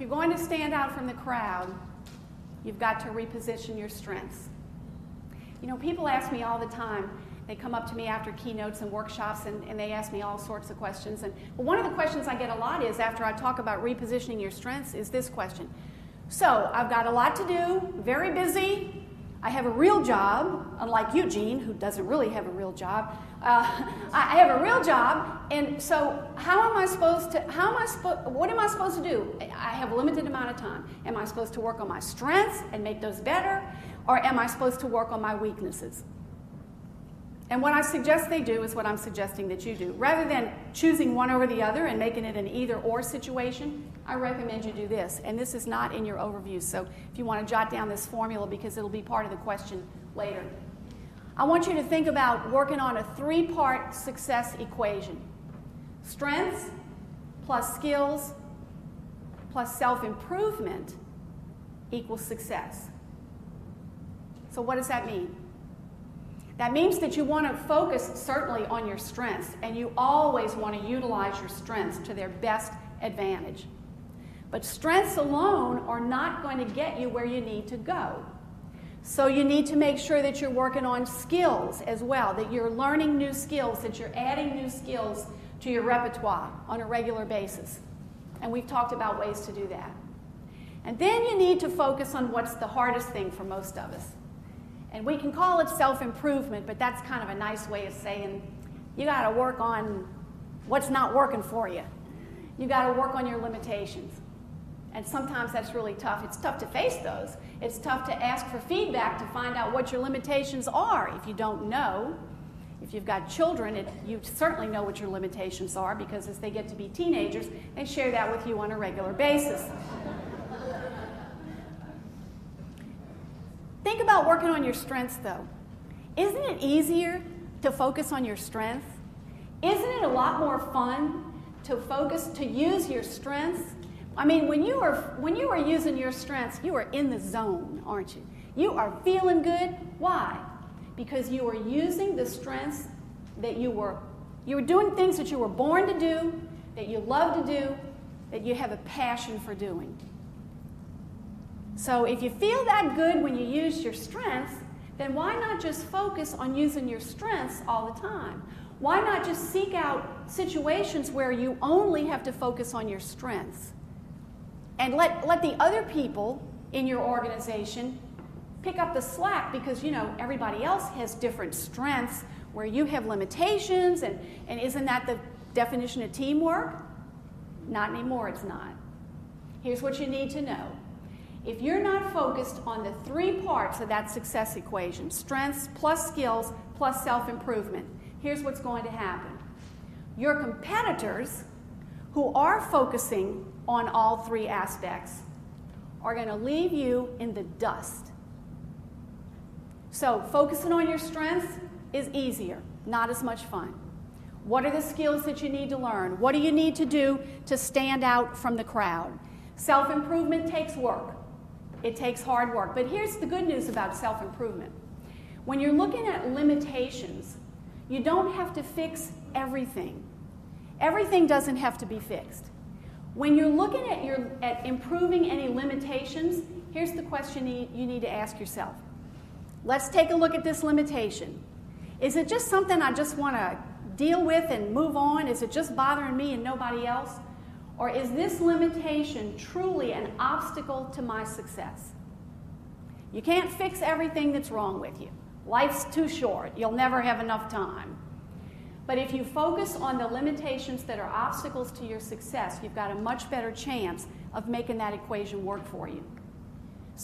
you're going to stand out from the crowd, you've got to reposition your strengths. You know, people ask me all the time, they come up to me after keynotes and workshops and they ask me all sorts of questions. But one of the questions I get a lot is, after I talk about repositioning your strengths, is this question. So, I've got a lot to do, very busy, I have a real job, unlike Eugene, who doesn't really have a real job. I have a real job, and so what am I supposed to do? I have a limited amount of time. Am I supposed to work on my strengths and make those better, or am I supposed to work on my weaknesses? And what I suggest they do is what I'm suggesting that you do. Rather than choosing one over the other and making it an either-or situation, I recommend you do this. And this is not in your overview, so if you want to jot down this formula, because it'll be part of the question later. I want you to think about working on a three-part success equation. Strengths plus skills plus self-improvement equals success. So what does that mean? That means that you want to focus certainly on your strengths, and you always want to utilize your strengths to their best advantage. But strengths alone are not going to get you where you need to go. So you need to make sure that you're working on skills as well, that you're learning new skills, that you're adding new skills to your repertoire on a regular basis. And we've talked about ways to do that. And then you need to focus on what's the hardest thing for most of us. And we can call it self-improvement, but that's kind of a nice way of saying you got to work on what's not working for you. You got to work on your limitations. And sometimes that's really tough. It's tough to face those. It's tough to ask for feedback to find out what your limitations are. If you don't know, if you've got children, you certainly know what your limitations are, because as they get to be teenagers, they share that with you on a regular basis. Think about working on your strengths, though. Isn't it easier to focus on your strengths? Isn't it a lot more fun to use your strengths? I mean, when you are using your strengths, you are in the zone, aren't you? You are feeling good. Why? Because you are using the strengths that you were doing things that you were born to do, that you love to do, that you have a passion for doing. So if you feel that good when you use your strengths, then why not just focus on using your strengths all the time? Why not just seek out situations where you only have to focus on your strengths? And let the other people in your organization pick up the slack, because, you know, everybody else has different strengths where you have limitations, and isn't that the definition of teamwork? Not anymore, it's not. Here's what you need to know. If you're not focused on the three parts of that success equation, strengths plus skills plus self-improvement, here's what's going to happen. Your competitors, who are focusing on all three aspects, are going to leave you in the dust. So focusing on your strengths is easier, not as much fun. What are the skills that you need to learn? What do you need to do to stand out from the crowd? Self-improvement takes work. It takes hard work. But here's the good news about self-improvement. When you're looking at limitations, you don't have to fix everything. Everything doesn't have to be fixed. When you're looking at improving any limitations, here's the question you need to ask yourself. Let's take a look at this limitation. Is it just something I just want to deal with and move on? Is it just bothering me and nobody else? Or is this limitation truly an obstacle to my success? You can't fix everything that's wrong with you. Life's too short. You'll never have enough time. But if you focus on the limitations that are obstacles to your success, you've got a much better chance of making that equation work for you.